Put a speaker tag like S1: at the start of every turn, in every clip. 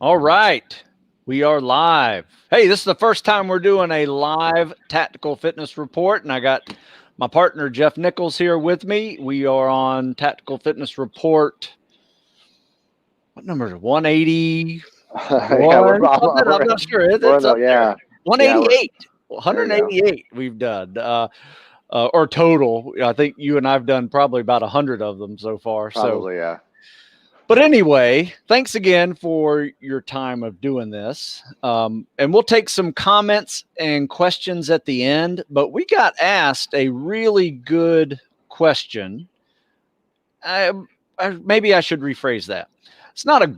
S1: All right. We are live. Hey, this is the first time we're doing a live tactical fitness report, and I got my partner Jeff Nichols here with me. We are on Tactical Fitness Report. What number is it? 180.
S2: Yeah,
S1: One something. I'm not sure.
S2: we're in
S1: It's
S2: the
S1: up there.
S2: yeah, we're
S1: 188.
S2: there you go.
S1: 188 we've done. Or total. I think you and I've done probably about 100 of them so far. So
S2: Probably, yeah.
S1: but anyway, thanks again for your time of doing this. And we'll take some comments and questions at the end. But we got asked a really good question. I, Maybe I should rephrase that. It's not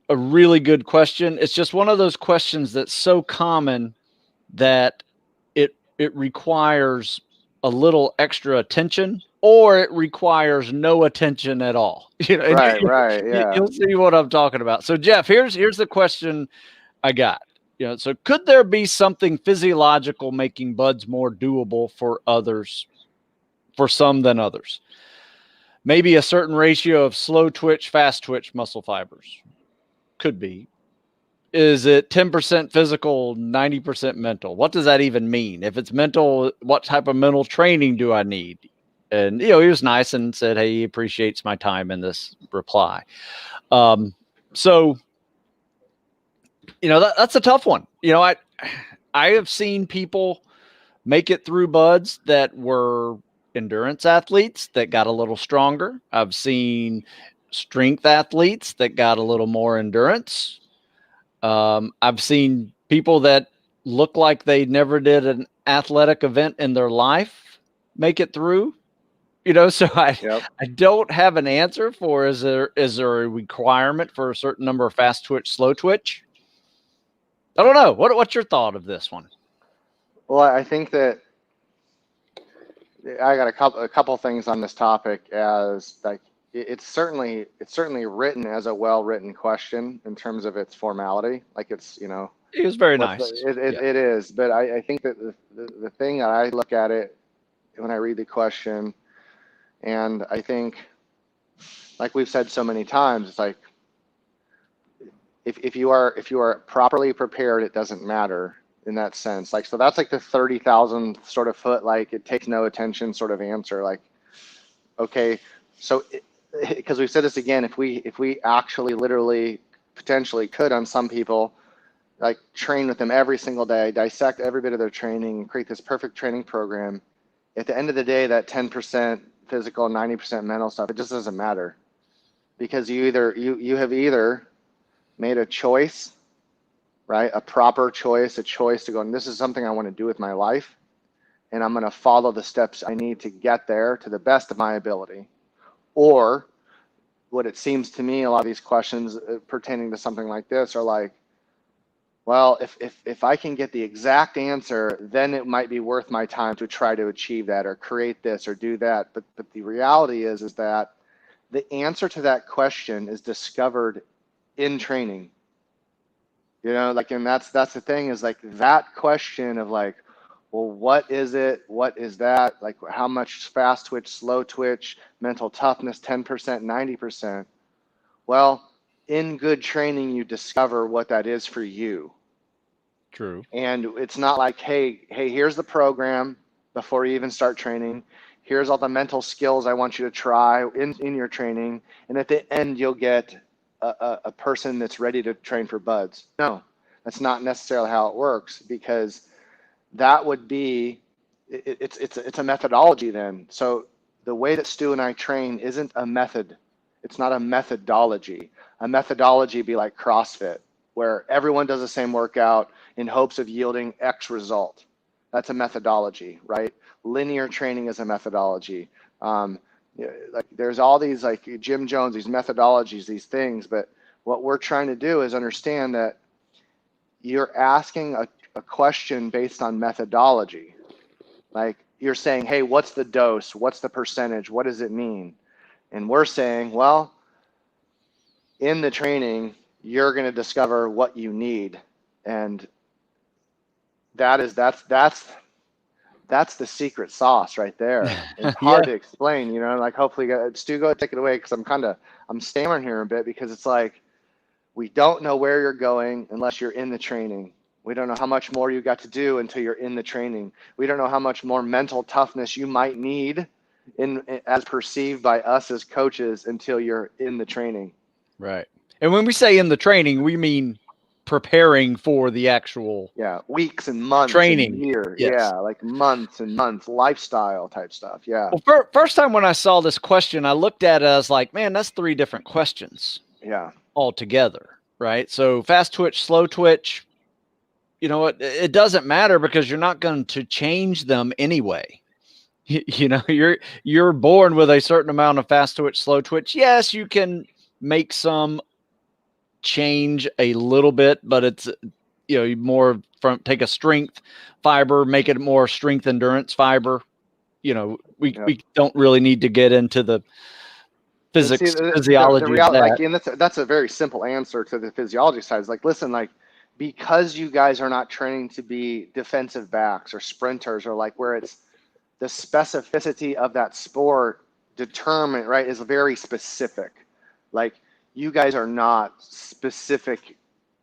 S1: a really good question. It's just one of those questions that's so common that it requires a little extra attention or it requires no attention at all. And
S2: Right, yeah.
S1: you'll see what I'm talking about. So Jeff, here's the question I got. So could there be something physiological making buds more doable for others, for some than others? Maybe a certain ratio of slow twitch, fast twitch muscle fibers. Could be. Is it 10% physical, 90% mental? What does that even mean? If it's mental, what type of mental training do I need? And, he was nice and said, hey, he appreciates my time in this reply. So, that's a tough one. I have seen people make it through buds that were endurance athletes that got a little stronger. I've seen strength athletes that got a little more endurance. I've seen people that look like they never did an athletic event in their life make it through. So
S2: Yep.
S1: I don't have an answer for is there a requirement for a certain number of fast twitch, slow twitch? I don't know. What's your thought of this one?
S2: Well, I think that I got a couple things on this topic as like it's certainly written as a well-written question in terms of its formality. Like it's,
S1: He was very
S2: what's
S1: nice. Yeah.
S2: it is, but I think that the thing that I look at it when I read the question, and I think, like we've said so many times, it's like if you are properly prepared, it doesn't matter in that sense. Like, so that's like the 30,000 sort of foot, like it takes no attention sort of answer. Like, okay, so because we've said this again, if we actually literally potentially could on some people, like train with them every single day, dissect every bit of their training, and create this perfect training program. At the end of the day, that 10% physical, 90% mental stuff, it just doesn't matter because you have either made a choice, right? A proper choice, a choice to go, and this is something I want to do with my life, and I'm going to follow the steps I need to get there to the best of my ability. Or what it seems to me, a lot of these questions pertaining to something like this are like, well, if I can get the exact answer, then it might be worth my time to try to achieve that or create this or do that. But the reality is that the answer to that question is discovered in training. Like, and that's the thing is like that question of like, well, what is it? What is that? Like, how much fast twitch, slow twitch, mental toughness, 10%, 90%? Well, in good training, you discover what that is for you.
S1: True.
S2: And it's not like, hey, here's the program before you even start training. Here's all the mental skills I want you to try in your training. And at the end, you'll get a person that's ready to train for buds. No, that's not necessarily how it works because that would be, it's a methodology then. So the way that Stu and I train isn't a method. It's not a methodology. A methodology would be like CrossFit, where everyone does the same workout in hopes of yielding X result. That's a methodology, right? Linear training is a methodology. Like there's all these like Jim Jones, these methodologies, these things, but what we're trying to do is understand that you're asking a question based on methodology. Like you're saying, hey, what's the dose? What's the percentage? What does it mean? And we're saying, well, in the training, you're going to discover what you need. And that's the secret sauce right there. It's hard
S1: Yeah.
S2: to explain, like hopefully Stu, go take it away because I'm stammering here a bit because it's like We don't know where you're going unless you're in the training. We don't know how much more you got to do until you're in the training. We don't know how much more mental toughness you might need as perceived by us as coaches until you're in the training.
S1: Right. And when we say in the training, we mean preparing for the actual
S2: weeks and months
S1: training.
S2: and year.
S1: Yes.
S2: Like months and months, lifestyle type stuff. Yeah.
S1: Well, first time when I saw this question, I looked at it as like, man, that's 3 different questions.
S2: Yeah.
S1: Altogether, right? So fast twitch, slow twitch, you know what? It doesn't matter because you're not going to change them anyway. You know, you're born with a certain amount of fast twitch, slow twitch. Yes, you can make some change a little bit, but it's, you know, more from take a strength fiber, make it more strength endurance fiber. You know, we don't really need to get into the physics, physiology.
S2: The reality, like, and that's a very simple answer to the physiology side. It's like, listen, like, because you guys are not training to be defensive backs or sprinters, or like where it's the specificity of that sport determined, right, is very specific. Like, you guys are not specific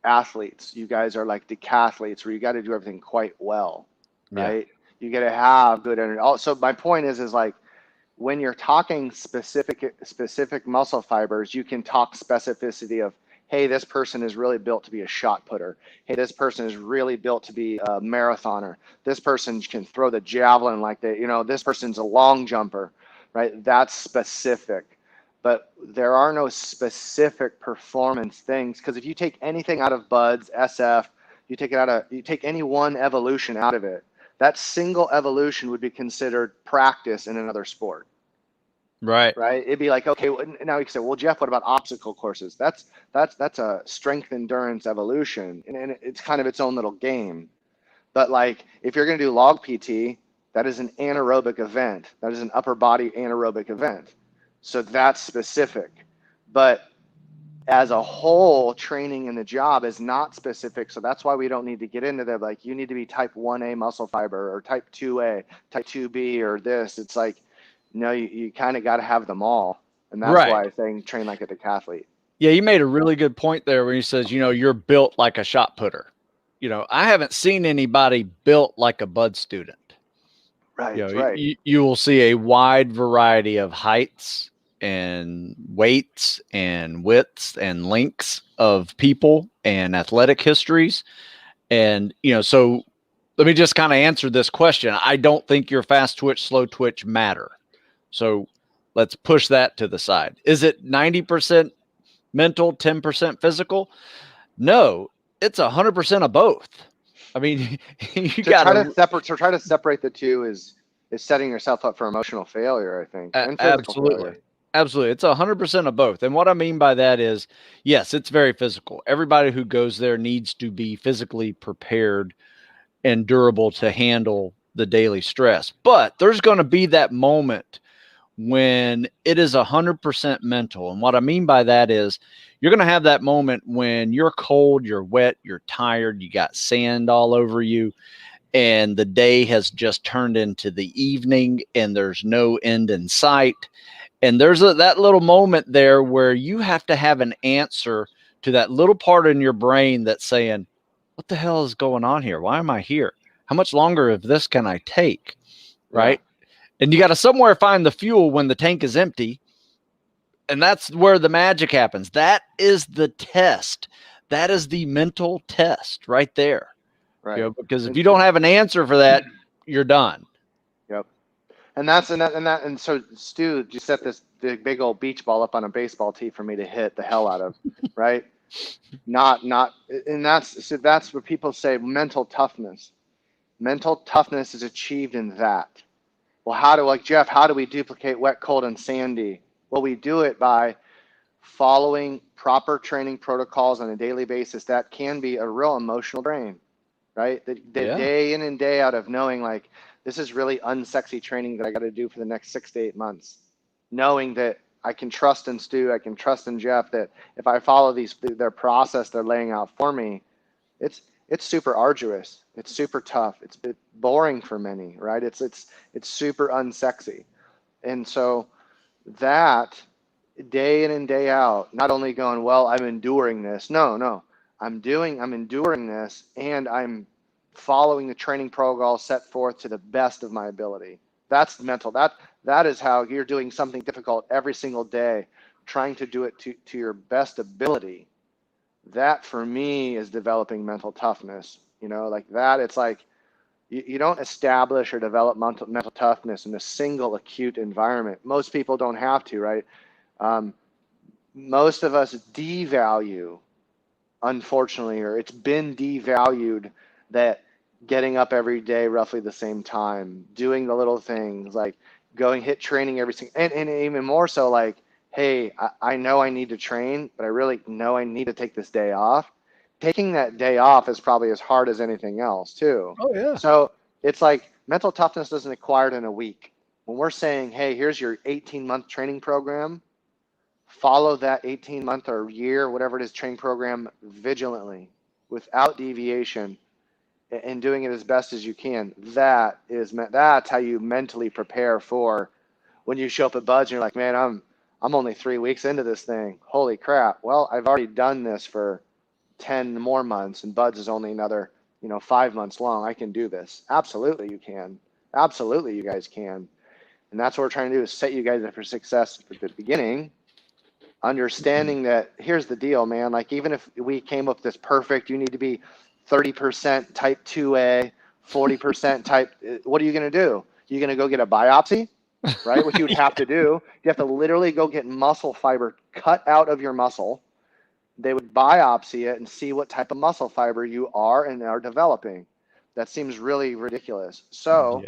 S2: athletes. You guys are like decathletes where you got to do everything quite well, right? You got to have good energy. Also, my point is like, when you're talking specific muscle fibers, you can talk specificity of, hey, this person is really built to be a shot putter. Hey, this person is really built to be a marathoner. This person can throw the javelin like they, you know, this person's a long jumper, right? That's specific. But there are no specific performance things, because if you take anything out of BUD/S, SF, you take any one evolution out of it, that single evolution would be considered practice in another sport.
S1: Right.
S2: It'd be like, okay, now you can say, well, Jeff, what about obstacle courses? That's a strength endurance evolution, and it's kind of its own little game. But like, if you're going to do log PT, that is an anaerobic event. That is an upper body anaerobic event. So that's specific. But as a whole, training in the job is not specific. So that's why we don't need to get into that. Like, you need to be type 1A muscle fiber or type 2A, type 2B, or this. It's like, no, you kind of got to have them all. And that's why I'm saying train like a decathlete.
S1: Yeah, you made a really good point there when he says, you know, you're built like a shot putter. You know, I haven't seen anybody built like a BUD student.
S2: Right.
S1: You know, you will see a wide variety of heights and weights and widths and lengths of people and athletic histories. And, you know, so let me just kind of answer this question. I don't think your fast twitch, slow twitch matter. So let's push that to the side. Is it 90% mental, 10% physical? No, it's 100% of both. I mean, you got
S2: to try to separate the two is setting yourself up for emotional failure, I think, and physical failure.
S1: Absolutely. It's 100% of both. And what I mean by that is, yes, it's very physical. Everybody who goes there needs to be physically prepared and durable to handle the daily stress. But there's going to be that moment when it is 100% mental. And what I mean by that is, you're going to have that moment when you're cold, you're wet, you're tired, you got sand all over you, and the day has just turned into the evening and there's no end in sight. And there's that little moment there where you have to have an answer to that little part in your brain that's saying, what the hell is going on here? Why am I here? How much longer of this can I take? Right. Yeah. And you got to somewhere find the fuel when the tank is empty. And that's where the magic happens. That is the test. That is the mental test right there.
S2: Right.
S1: You know, because if you don't have an answer for that, you're done.
S2: Yep. And so Stu just set this big old beach ball up on a baseball tee for me to hit the hell out of, right? And that's what people say, mental toughness. Mental toughness is achieved in that. Well, Jeff, how do we duplicate wet, cold, and sandy? Well, we do it by following proper training protocols on a daily basis. That can be a real emotional drain, right? The day in and day out of knowing, like, this is really unsexy training that I got to do for the next 6 to 8 months. Knowing that I can trust in Stu, I can trust in Jeff, that if I follow their process they're laying out for me, it's super arduous. It's super tough. It's boring for many, right? It's super unsexy. And so that day in and day out, not only going, well, I'm enduring this. No, I'm enduring this, and I'm following the training protocol set forth to the best of my ability. That's mental. That is how you're doing something difficult every single day, trying to do it to your best ability. That for me is developing mental toughness. Like that, it's like you don't establish or develop mental toughness in a single acute environment. Most people don't have to, right? Most of us devalue, unfortunately, or it's been devalued, that getting up every day roughly the same time, doing the little things like going hit training every single, and even more so like, hey, I know I need to train, but I really know I need to take this day off. Taking that day off is probably as hard as anything else too.
S1: Oh yeah.
S2: So it's like mental toughness doesn't acquire it in a week. When we're saying, hey, here's your 18-month training program, follow that 18-month or year, whatever it is, training program vigilantly, without deviation, and doing it as best as you can. That's how you mentally prepare for when you show up at Buds and you're like, man, I'm only 3 weeks into this thing. Holy crap. Well, I've already done this for 10 more months, and Buds is only another 5 months long. I can do this. Absolutely you can. Absolutely you guys can. And that's what we're trying to do, is set you guys up for success at the beginning, understanding that here's the deal, man. Like, even if we came up with this perfect, you need to be 30% type 2A, 40% type, what are you going to do? You're going to go get a biopsy, right? What you would have to do, you have to literally go get muscle fiber cut out of your muscle. They would biopsy it and see what type of muscle fiber you are and are developing. That seems really ridiculous. So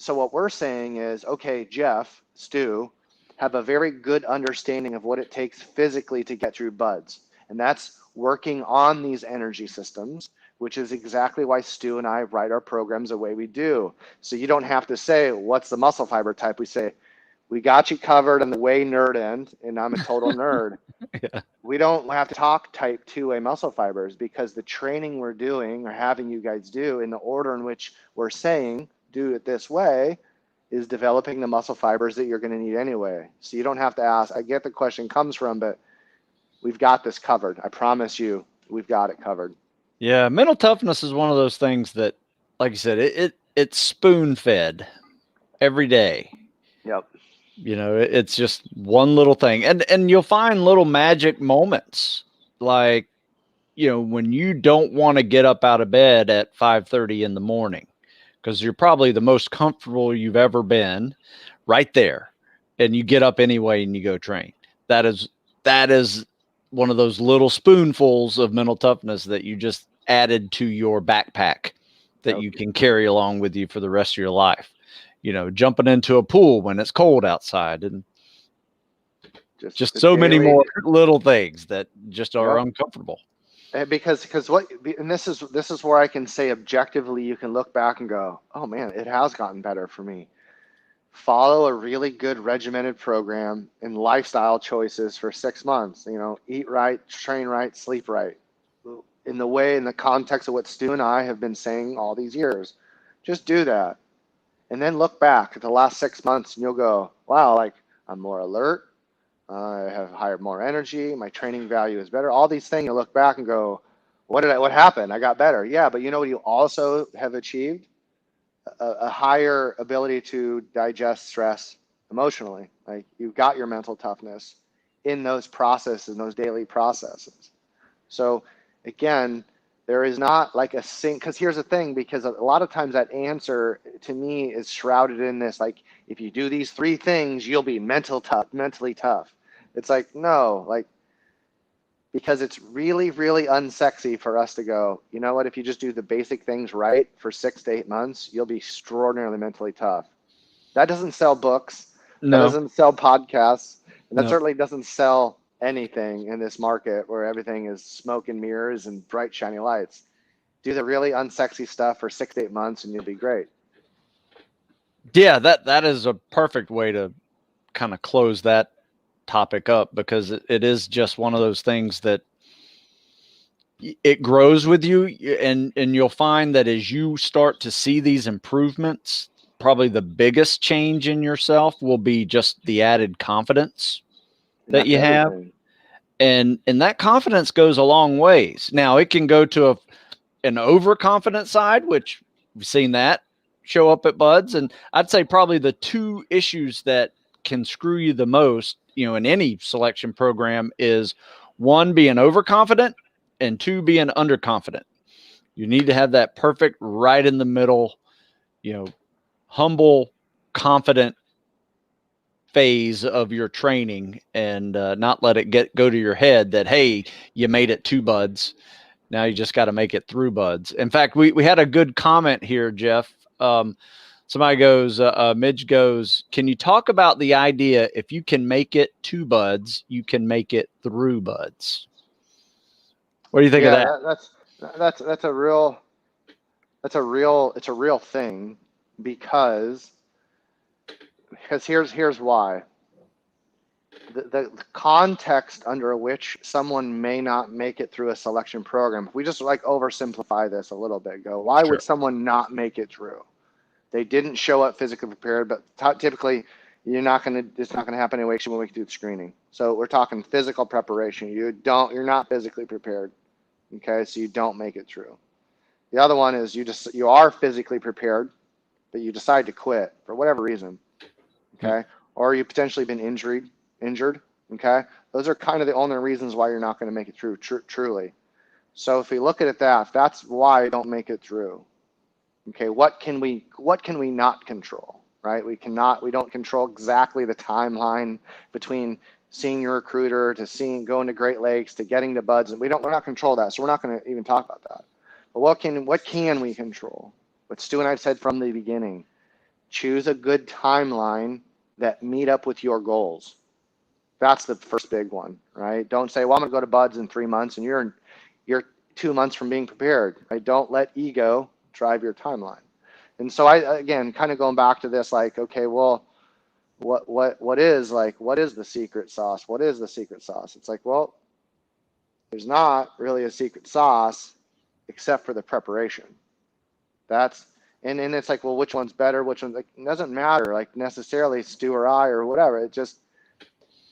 S2: what we're saying is, okay, Jeff, Stu, have a very good understanding of what it takes physically to get through Buds. And that's working on these energy systems, which is exactly why Stu and I write our programs the way we do. So you don't have to say, what's the muscle fiber type? We say, we got you covered on the way nerd end, and I'm a total nerd.
S1: Yeah.
S2: We don't have to talk type 2A muscle fibers, because the training we're doing or having you guys do in the order in which we're saying, do it this way, is developing the muscle fibers that you're going to need anyway. So you don't have to ask. I get the question comes from, but we've got this covered. I promise you, we've got it covered.
S1: Yeah. Mental toughness is one of those things that, like you said, it's spoon fed every day.
S2: Yep.
S1: It's just one little thing. And you'll find little magic moments, like, when you don't want to get up out of bed at 5:30 in the morning, because you're probably the most comfortable you've ever been right there, and you get up anyway and you go train. That is one of those little spoonfuls of mental toughness that you just added to your backpack that you can carry along with you for the rest of your life. Jumping into a pool when it's cold outside, and just so many more little things that just are uncomfortable.
S2: Because and this is where I can say objectively, you can look back and go, oh man, it has gotten better for me. Follow a really good regimented program and lifestyle choices for 6 months. Eat right, train right, sleep right, in the context of what Stu and I have been saying all these years. Just do that, and then look back at the last 6 months, and you'll go, wow, like, I'm more alert. I have more energy. My training value is better. All these things, you look back and go, what happened? I got better. Yeah, but you know what you also have achieved? A higher ability to digest stress emotionally. Like, you've got your mental toughness in those processes, in those daily processes. So again, there is not like because here's the thing, because a lot of times that answer to me is shrouded in this, like, if you do these 3 things, you'll be mentally tough. It's like, no, like, because it's really, really unsexy for us to go, you know what, if you just do the basic things right for 6 to 8 months, you'll be extraordinarily mentally tough. That doesn't sell books.
S1: No.
S2: That doesn't sell podcasts. And that certainly doesn't sell anything in this market where everything is smoke and mirrors and bright, shiny lights. Do the really unsexy stuff for 6 to 8 months and you'll be great.
S1: Yeah, that is a perfect way to kind of close that topic up, because it is just one of those things that it grows with you, and you'll find that as you start to see these improvements, probably the biggest change in yourself will be just the added confidence
S2: And
S1: that
S2: that's
S1: you have.
S2: everything.
S1: And that confidence goes a long ways. Now it can go to an overconfident side, which we've seen that show up at buds. And I'd say probably the two issues that can screw you the most, in any selection program is one, being overconfident, and two, being underconfident. You need to have that perfect right in the middle, humble, confident phase of your training, and not let it go to your head that, hey, you made it two buds. Now you just got to make it through buds. In fact, we had a good comment here, Jeff. Somebody goes, Midge goes, can you talk about the idea if you can make it two buds, you can make it through buds? What do you think of that?
S2: That's a real thing, because here's why. The context under which someone may not make it through a selection program, if we just like oversimplify this a little bit, why
S1: Sure.
S2: would someone not make it through? They didn't show up physically prepared, but typically it's not going to happen anyway when we do the screening. So we're talking physical preparation. You're not physically prepared. Okay. So you don't make it through. The other one is you are physically prepared, but you decide to quit for whatever reason. Okay. Or you've potentially been injured. Okay. Those are kind of the only reasons why you're not going to make it through truly. So if we look at it if that's why I don't make it through. Okay, what can we not control, right? We don't control exactly the timeline between seeing your recruiter to going to Great Lakes to getting to buds, and we're not control that. So we're not going to even talk about that. But what can we control? What Stu and I said from the beginning: choose a good timeline that meet up with your goals. That's the first big one, right? Don't say, well, I'm going to go to buds in 3 months, and you're 2 months from being prepared. Right? Don't let ego drive your timeline. And so again, kind of going back to this, like, okay, well, what is the secret sauce? What is the secret sauce? It's like, well, there's not really a secret sauce except for the preparation. And it's like, well, which one's better? Which one's, like, it doesn't matter, like, necessarily Stu or I or whatever. It just,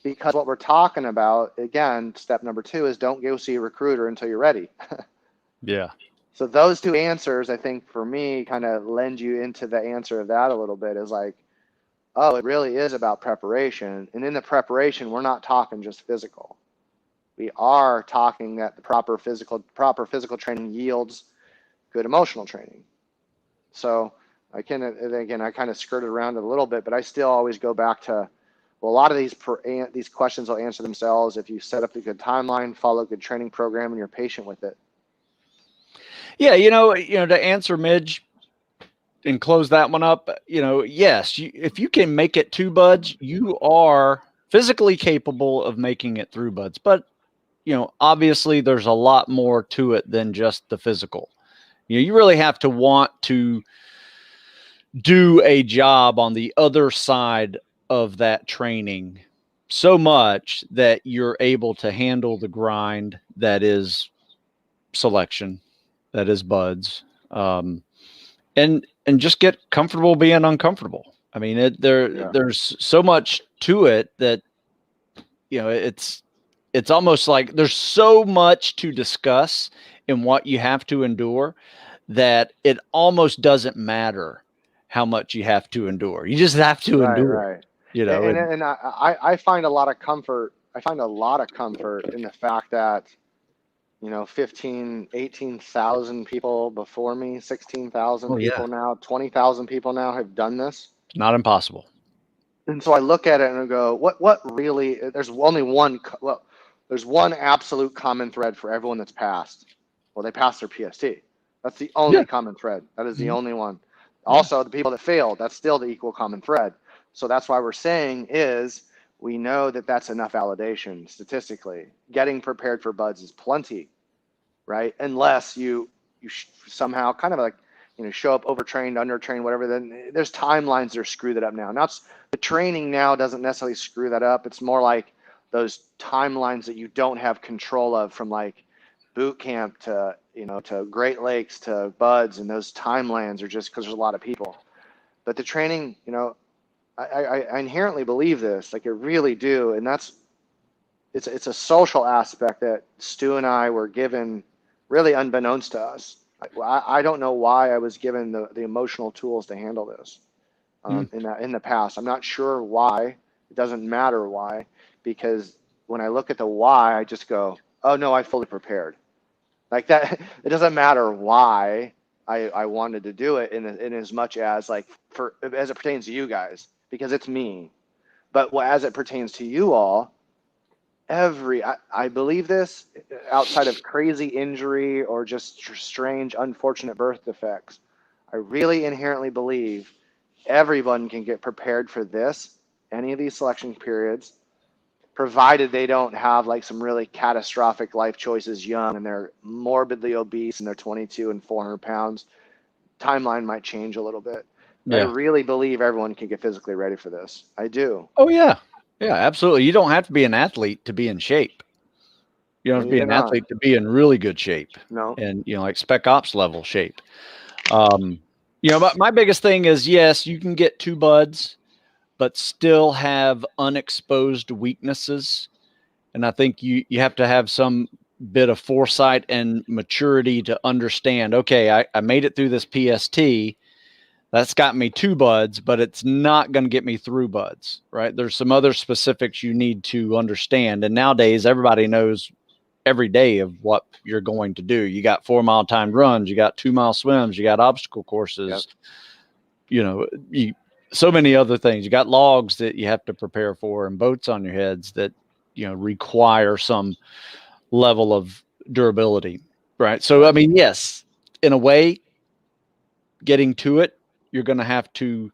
S2: because what we're talking about, again, step number 2 is don't go see a recruiter until you're ready.
S1: Yeah.
S2: So those two answers, I think, for me, kind of lend you into the answer of that a little bit, is like, oh, it really is about preparation. And in the preparation, we're not talking just physical. We are talking that the proper physical training yields good emotional training. So I kind of skirted around it a little bit, but I still always go back to, well, a lot of these questions will answer themselves if you set up a good timeline, follow a good training program, and you're patient with it.
S1: Yeah, to answer Midge and close that one up, yes, if you can make it two buds, you are physically capable of making it through buds. But, obviously there's a lot more to it than just the physical. You really have to want to do a job on the other side of that training so much that you're able to handle the grind that is selection, that is buds, and just get comfortable being uncomfortable. I mean, there's so much to it that, it's almost like there's so much to discuss in what you have to endure that it almost doesn't matter how much you have to endure. You just have to endure.
S2: Right.
S1: And
S2: I find a lot of comfort. I find a lot of comfort in the fact that, 15, 18,000 people before me, 16,000 people now, 20,000 people now have done this.
S1: It's not impossible.
S2: And so I look at it and I go, what really, there's one absolute common thread for everyone that's passed. Well, they passed their PST. That's the only common thread. That is the only one. Also, the people that failed, that's still the equal common thread. So that's why we're saying is, we know that that's enough validation statistically. Getting prepared for buds is plenty, right? Unless you somehow kind of like, show up overtrained, undertrained, whatever. Then there's timelines that are screw that up now. Now the training now doesn't necessarily screw that up. It's more like those timelines that you don't have control of, from like boot camp to to Great Lakes to buds, and those timelines are just because there's a lot of people. But the training, I inherently believe this, like I really do, and that's it's a social aspect that Stu and I were given really unbeknownst to us. I don't know why I was given the emotional tools to handle this in the past. I'm not sure why. It doesn't matter why, because when I look at the why, I just go, oh no, I fully prepared. Like that, it doesn't matter why I wanted to do it in as much as like as it pertains to you guys, because it's me. But as it pertains to you all, I believe this, outside of crazy injury or just strange, unfortunate birth defects, I really inherently believe everyone can get prepared for this, any of these selection periods, provided they don't have like some really catastrophic life choices young and they're morbidly obese and they're 22 and 400 pounds. Timeline might change a little bit. Yeah. I really believe everyone can get physically ready for this. I do.
S1: Oh, yeah. Yeah, absolutely. You don't have to be an athlete to be in shape. You don't have to be an athlete to be in really good shape.
S2: No.
S1: And, like spec ops level shape. But my biggest thing is, yes, you can get 2 buds, but still have unexposed weaknesses. And I think you have to have some bit of foresight and maturity to understand, okay, I made it through this PST. That's got me 2 buds, but it's not going to get me through buds, right? There's some other specifics you need to understand. And nowadays, everybody knows every day of what you're going to do. You got 4-mile timed runs, you got 2-mile swims, you got obstacle courses, so many other things. You got logs that you have to prepare for and boats on your heads that, require some level of durability, right? So, I mean, yes, in a way, getting to it, you're going to have to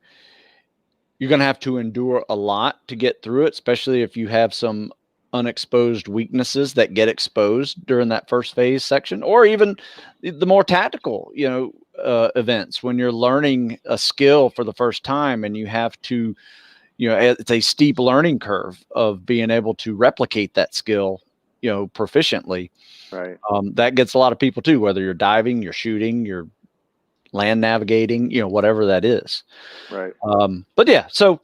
S1: endure a lot to get through it, especially if you have some unexposed weaknesses that get exposed during that first phase section, or even the more tactical, events when you're learning a skill for the first time and you have to, it's a steep learning curve of being able to replicate that skill, proficiently.
S2: Right.
S1: That gets a lot of people too, whether you're diving, you're shooting, you're land navigating, whatever that is.
S2: Right.
S1: But yeah, so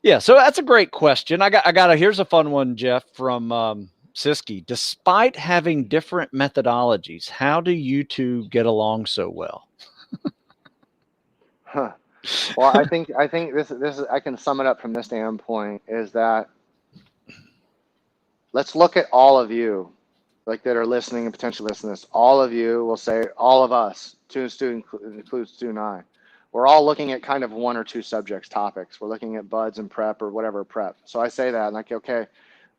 S1: that's a great question. Here's a fun one, Jeff, from Siski. Despite having different methodologies, how do you two get along so well?
S2: Well, I think this is, I can sum it up from this standpoint, is that let's look at all of you, like that are listening and potentially listening to this. All of you will say, all of us, Stu includes Stu and I. We're all looking at kind of 1 or 2 subjects, topics. We're looking at buds and prep or whatever prep. So I say that, like, okay,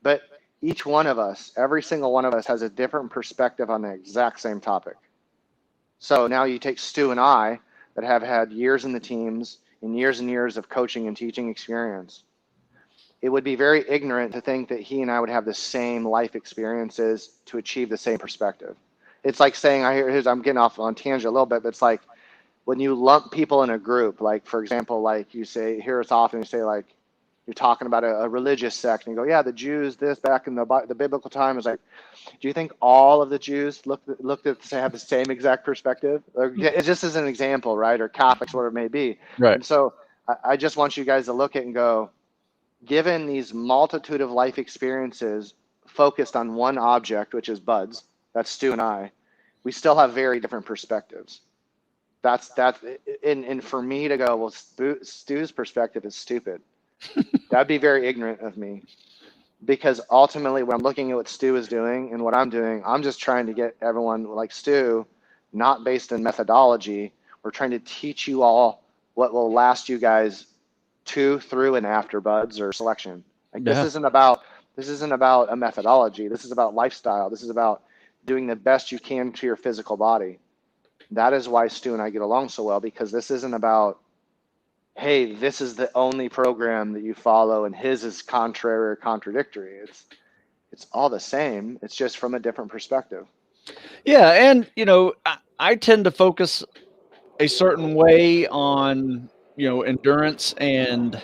S2: but each one of us, every single one of us has a different perspective on the exact same topic. So now you take Stu and I that have had years in the teams and years of coaching and teaching experience. It would be very ignorant to think that he and I would have the same life experiences to achieve the same perspective. It's like saying, I'm getting off on tangent a little bit, but it's like when you lump people in a group, like, for example, like you say, here it's often you say, like, you're talking about a religious sect, and you go, yeah, the Jews, this back in the biblical time is like, do you think all of the Jews looked at have the same exact perspective? It's just as an example, right? Or Catholics, whatever it may be.
S1: Right.
S2: And so I just want you guys to look at and go, given these multitude of life experiences focused on one object, which is buds, that's Stu and I, we still have very different perspectives. That's and for me to go, well, Stu's perspective is stupid. That'd be very ignorant of me, because ultimately when I'm looking at what Stu is doing and what I'm doing, I'm just trying to get everyone like Stu, not based in methodology. We're trying to teach you all what will last you guys to, through, and after buds or selection. Like, this isn't about a methodology. This is about lifestyle. This is about doing the best you can to your physical body. That is why Stu and I get along so well, because this isn't about, hey, this is the only program that you follow and his is contrary or contradictory. It's all the same. It's just from a different perspective.
S1: Yeah. And, I tend to focus a certain way on, endurance and,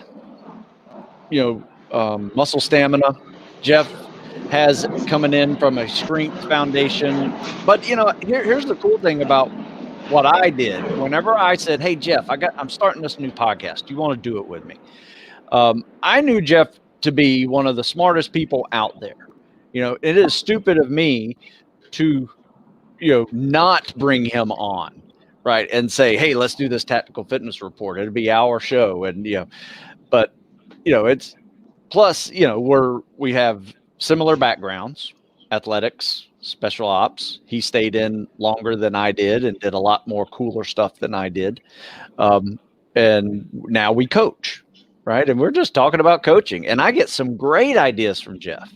S1: muscle stamina. Jeff has coming in from a strength foundation. But, here's the cool thing about what I did. Whenever I said, hey, Jeff, I'm starting this new podcast. Do you want to do it with me? I knew Jeff to be one of the smartest people out there. It is stupid of me to, not bring him on, right, and say, hey, let's do this tactical fitness report. It'll be our show, and but it's plus, we have similar backgrounds, athletics, special ops. He stayed in longer than I did and did a lot more cooler stuff than I did. And now we coach, right? And we're just talking about coaching. And I get some great ideas from Jeff.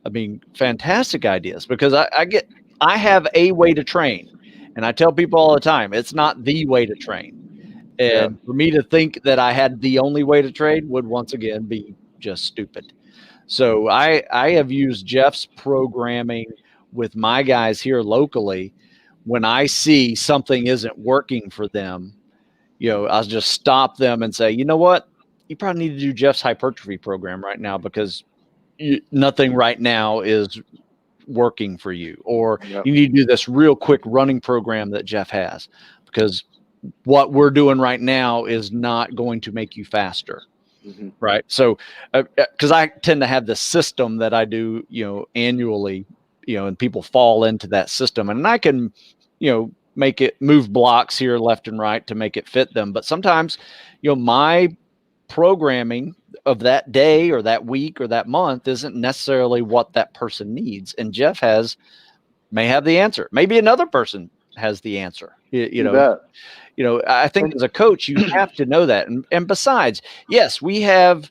S1: I mean, fantastic ideas, because I have a way to train. And I tell people all the time, it's not the way to train. And for me to think that I had the only way to train would once again be just stupid. So I have used Jeff's programming with my guys here locally. When I see something isn't working for them, I'll just stop them and say, you know what? You probably need to do Jeff's hypertrophy program right now, because nothing right now is working for you. Or you need to do this real quick running program that Jeff has, because what we're doing right now is not going to make you faster. Mm-hmm. Right. So, because I tend to have the system that I do, annually, and people fall into that system, and I can, make it move blocks here left and right to make it fit them. But sometimes, my programming of that day or that week or that month isn't necessarily what that person needs. And Jeff may have the answer. Maybe another person has the answer, I think as a coach, you have to know that. And besides, yes, we have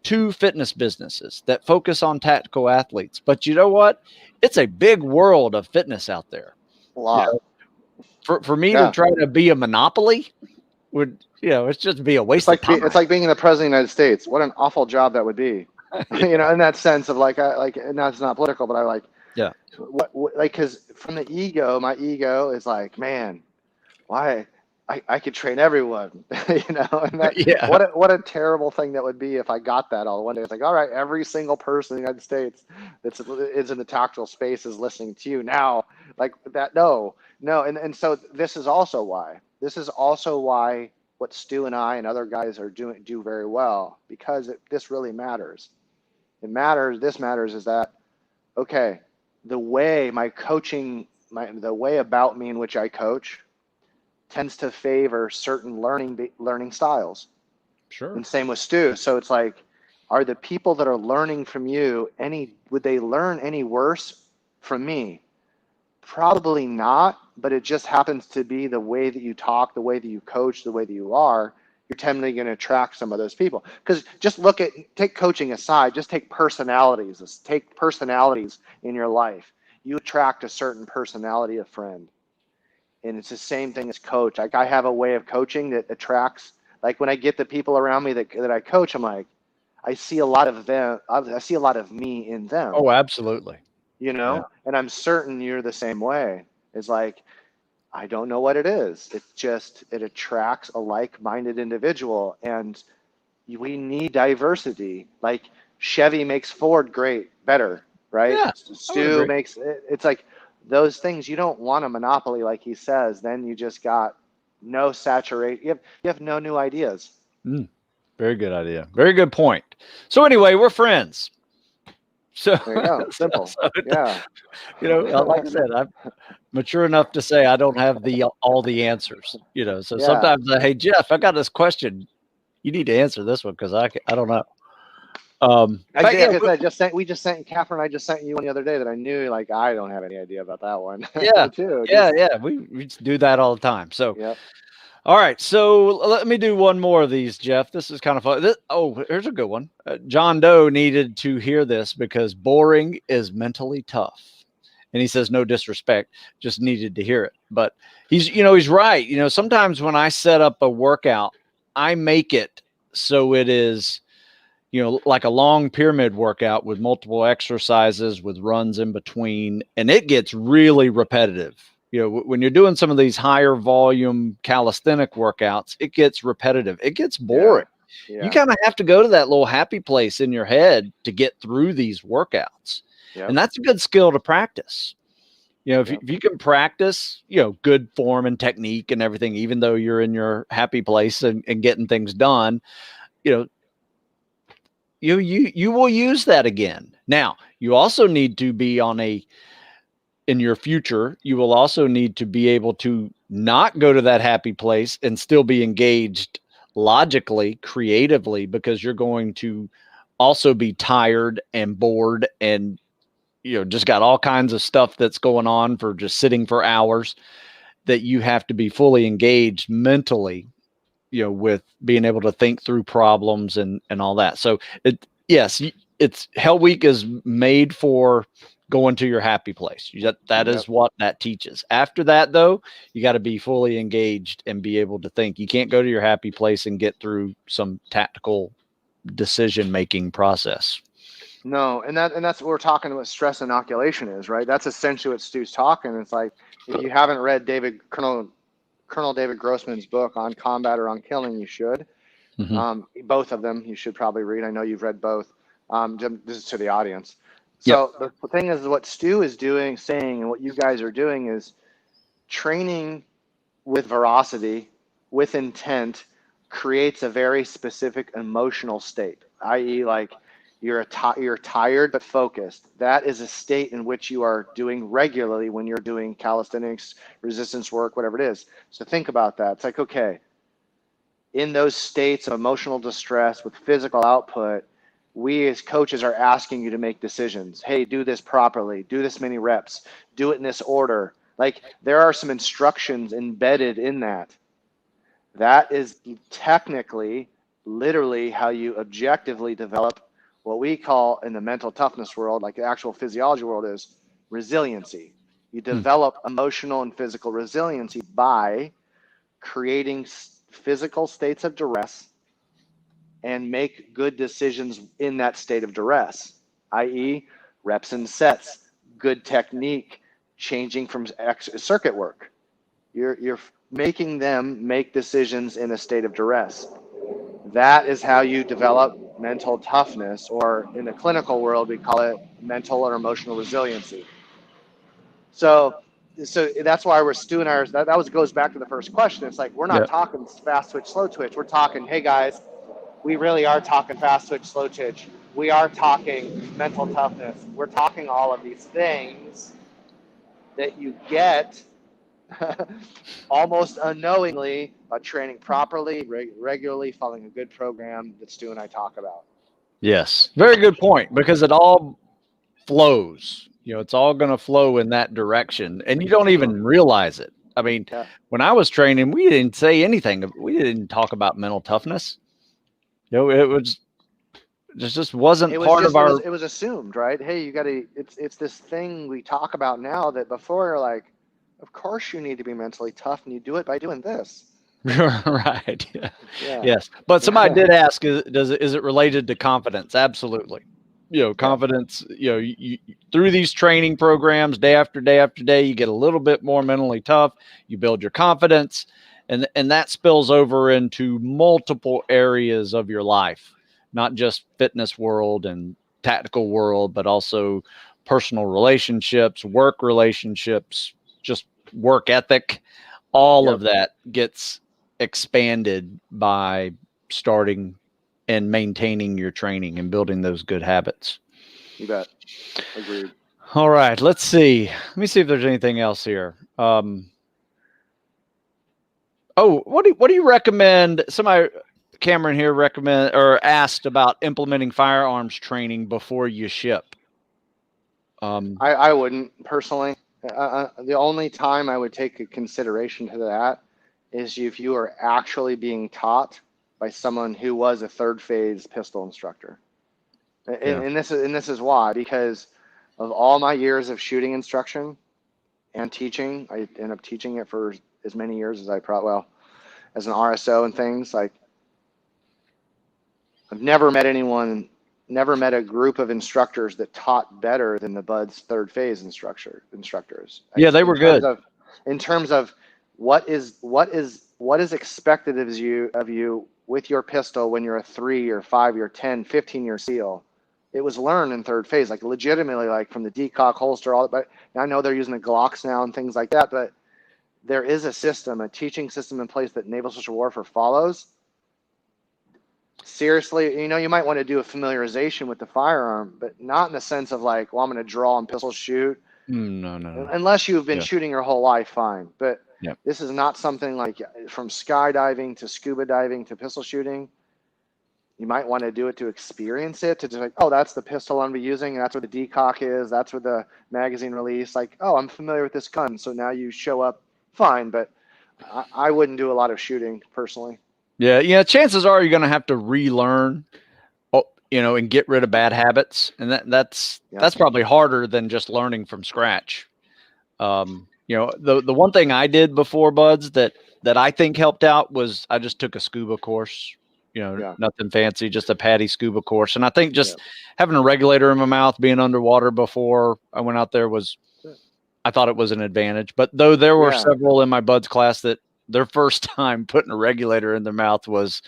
S1: 2 fitness businesses that focus on tactical athletes, but you know what? It's a big world of fitness out there.
S2: A lot.
S1: For me to try to be a monopoly would, it's just be a waste of time.
S2: It's like being the president of the United States. What an awful job that would be. In that sense of and that's not political, but because from the ego, my ego is like, man, why? I could train everyone, and that, what a terrible thing that would be if I got that all one day. It's like, all right, every single person in the United States that is in the tactical space is listening to you now, like that. No. And so this is also why what Stu and I and other guys are do very well, because this really matters. This matters is that, okay, the way my coaching, the way about me in which I coach tends to favor certain learning styles.
S1: Sure.
S2: And same with Stu. So it's like, are the people that are learning from you would they learn any worse from me? Probably not, but it just happens to be the way that you talk, the way that you coach, the way that you are, you're tending going to attract some of those people. Because just take coaching aside, just take personalities in your life. You attract a certain personality of friend. And it's the same thing as coach. Like, I have a way of coaching that attracts, like when I get the people around me that I coach, I'm like, I see a lot of them. I see a lot of me in them.
S1: Oh, absolutely.
S2: And I'm certain you're the same way. It's like, I don't know what it is. It attracts a like-minded individual, and we need diversity. Like Chevy makes Ford better, right?
S1: Yeah,
S2: Stu makes it. It's like, those things, you don't want a monopoly, like he says. Then you just got no saturate. You have no new ideas.
S1: Very good idea. Very good point. So anyway, we're friends. So
S2: there you go. Simple.
S1: Like I said, I'm mature enough to say I don't have all the answers. So sometimes hey, Jeff, I got this question. You need to answer this one, because I don't know.
S2: We just sent Catherine. I just sent you one the other day that I knew, like, I don't have any idea about that one.
S1: We do that all the time. So, all right. So let me do one more of these, Jeff. This is kind of fun. Here's a good one. John Doe needed to hear this because boring is mentally tough. And he says, no disrespect, just needed to hear it. But he's right. Sometimes when I set up a workout, I make it so it is, like a long pyramid workout with multiple exercises with runs in between, and it gets really repetitive. When you're doing some of these higher volume calisthenic workouts, it gets repetitive. It gets boring. You kind of have to go to that little happy place in your head to get through these workouts. And that's a good skill to practice. If you can practice, good form and technique and everything, even though you're in your happy place and getting things done, you will use that again. Now, You also need to be in your future, you will also need to be able to not go to that happy place and still be engaged logically, creatively, because you're going to also be tired and bored and, just got all kinds of stuff that's going on for just sitting for hours, that you have to be fully engaged mentally, with being able to think through problems and all that. So it's Hell Week is made for going to your happy place. That is what that teaches. After that, though, you got to be fully engaged and be able to think. You can't go to your happy place and get through some tactical decision-making process.
S2: No, and that's what we're talking about. Stress inoculation is, right? That's essentially what Stu's talking. It's like, if you haven't read Colonel David Grossman's book on combat or on killing, you should. Both of them you should probably read. I know you've read both. This is to the audience. So the thing is, what Stu is saying, and what you guys are doing is training with veracity, with intent, creates a very specific emotional state, i.e. like you're tired but focused. That is a state in which you are doing regularly when you're doing calisthenics, resistance work, whatever it is. So think about that. It's like, okay, in those states of emotional distress with physical output, we as coaches are asking you to make decisions. Hey, do this properly, do this many reps, do it in this order. Like, there are some instructions embedded in that. That is technically, literally how you objectively develop what we call in the mental toughness world, like the actual physiology world, is resiliency. You develop emotional and physical resiliency by creating physical states of duress and make good decisions in that state of duress, i.e. reps and sets, good technique, changing from circuit work. You're making them make decisions in a state of duress. That is how you develop mental toughness, or in the clinical world, we call it mental or emotional resiliency. So that's why we're doing ours. That goes back to the first question. It's like, we're not talking fast twitch, slow twitch. We're talking, hey guys, we really are talking fast twitch, slow twitch. We are talking mental toughness. We're talking all of these things that you get almost unknowingly by training properly, regularly, following a good program that Stu and I talk about.
S1: Yes, very good point, because it all flows. It's all going to flow in that direction, and you don't even realize it. I mean, when I was training, we didn't say anything. We didn't talk about mental toughness. It just wasn't part of our.
S2: It was assumed, right? Hey, you got to. It's this thing we talk about now that before you're like, of course you need to be mentally tough, and you do it by doing this.
S1: Right. Yeah. Yes. But somebody did ask, is it related to confidence? Absolutely. Confidence, you through these training programs, day after day after day, you get a little bit more mentally tough, you build your confidence, and that spills over into multiple areas of your life, not just fitness world and tactical world, but also personal relationships, work relationships, just work ethic. All of that gets expanded by starting and maintaining your training and building those good habits.
S2: You bet. Agreed.
S1: All right, let's see. Let me see if there's anything else here. What do you recommend? Somebody, Cameron here, recommend or asked about implementing firearms training before you ship.
S2: I wouldn't personally. The only time I would take a consideration to that is if you are actually being taught by someone who was a third phase pistol instructor. And this is why, because of all my years of shooting instruction and teaching, I ended up teaching it for as many years as as an RSO and things. Like, I've never met a group of instructors that taught better than the Bud's third phase instructors.
S1: Yeah, they were good.
S2: In terms of what is expected of you with your pistol when you're a 3 or 5 or 10, 15-year SEAL. It was learned in third phase, like legitimately, like from the decock holster, all. But I know they're using the Glocks now and things like that. But there is a teaching system in place that Naval Social Warfare follows. seriously, you might want to do a familiarization with the firearm, but not in the sense of like, well, I'm going to draw and pistol shoot.
S1: No.
S2: Unless you've been
S1: Yeah.
S2: shooting your whole life, fine. But
S1: Yeah.
S2: this is not something like from skydiving to scuba diving to pistol shooting. You might want to do it to experience it, to just like, oh, that's the pistol I'm going to be using, and that's where the decock is, that's where the magazine release. Like, oh, I'm familiar with this gun, so now you show up, fine. But I wouldn't do a lot of shooting personally.
S1: Yeah. Chances are you're going to have to relearn, and get rid of bad habits, and that's probably harder than just learning from scratch. The one thing I did before buds that I think helped out was I just took a scuba course. Nothing fancy, just a PADI scuba course. And I think just having a regulator in my mouth, being underwater before I went out there I thought it was an advantage. But though there were several in my buds class that their first time putting a regulator in their mouth was,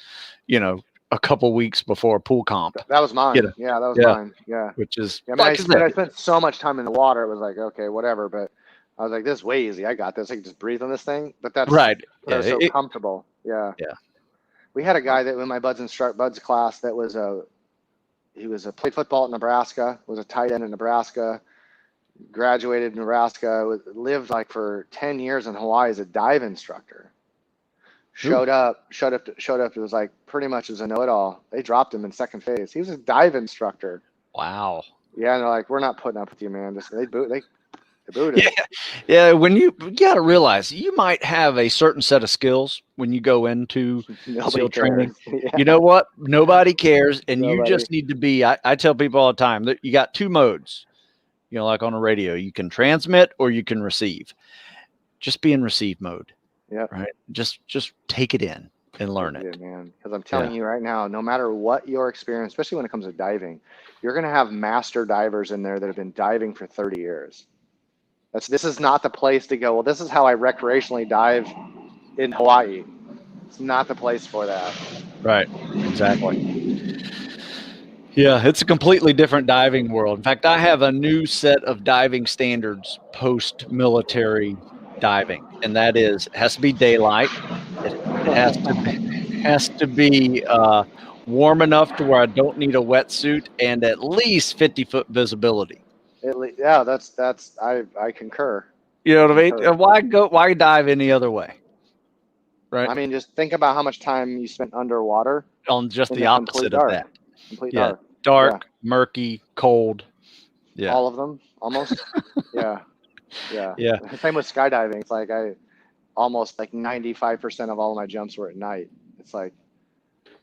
S1: a couple weeks before pool comp.
S2: That was mine. Yeah, that was mine. Yeah.
S1: Which is,
S2: I spent so much time in the water. It was like, okay, whatever. But I was like, this is way easy. I got this. I can just breathe on this thing. But that's
S1: right.
S2: I was so comfortable. Yeah.
S1: Yeah.
S2: We had a guy that in my buds class that was played football at Nebraska, was a tight end in Nebraska, graduated in Nebraska, lived like for 10 years in Hawaii as a dive instructor. Showed up. It was like pretty much as a know-it-all. They dropped him in second phase. He was a dive instructor.
S1: Wow.
S2: Yeah, and they're like, we're not putting up with you, man. They booed him.
S1: Yeah. When you got to realize you might have a certain set of skills when you go into SEAL training. Yeah. You know what? Nobody cares, and you just need to be. I tell people all the time that you got two modes. Like on a radio, you can transmit or you can receive. Just be in receive mode.
S2: Yeah.
S1: Right. Just take it in and learn it,
S2: man. Because I'm telling you right now, no matter what your experience, especially when it comes to diving, you're going to have master divers in there that have been diving for 30 years. This is not the place to go, well, this is how I recreationally dive in Hawaii. It's not the place for that.
S1: Right. Exactly. Yeah, it's a completely different diving world. In fact, I have a new set of diving standards post-military diving, and that is, it has to be daylight. It has to be warm enough to where I don't need a wetsuit, and at least 50-foot visibility.
S2: Yeah, I concur.
S1: You know what I mean? Why dive any other way? Right.
S2: I mean, just think about how much time you spent underwater.
S1: On just the opposite of that.
S2: Complete
S1: dark, murky, cold. Yeah.
S2: All of them, almost. Yeah. Same with skydiving. It's like almost like 95% of all of my jumps were at night. It's like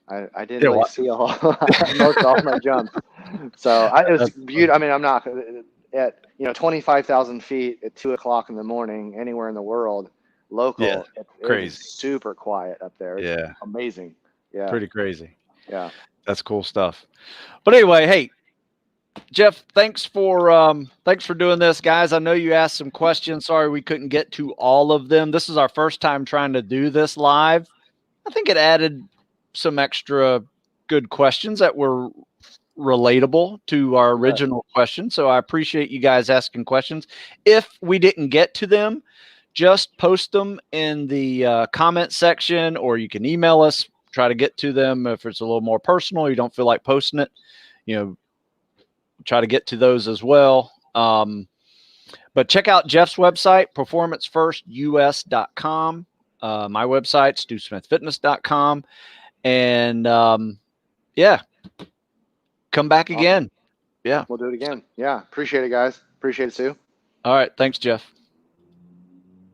S2: I didn't really see most of all my jumps. So it was beautiful. I mean, I'm not at 25,000 feet at 2:00 in the morning anywhere in the world. Local, crazy, super quiet up there. It's amazing. Yeah,
S1: pretty crazy.
S2: Yeah,
S1: that's cool stuff. But anyway, hey, Jeff, thanks for doing this, guys. I know you asked some questions. Sorry we couldn't get to all of them. This is our first time trying to do this live. I think it added some extra good questions that were relatable to our original question. So I appreciate you guys asking questions. If we didn't get to them, just post them in the comment section, or you can email us, try to get to them. If it's a little more personal, you don't feel like posting it, try to get to those as well. But check out Jeff's website, performancefirstus.com. My website, stewsmithfitness.com. And come back again. Yeah.
S2: We'll do it again. Yeah. Appreciate it, guys. Appreciate it, Sue.
S1: All right. Thanks, Jeff.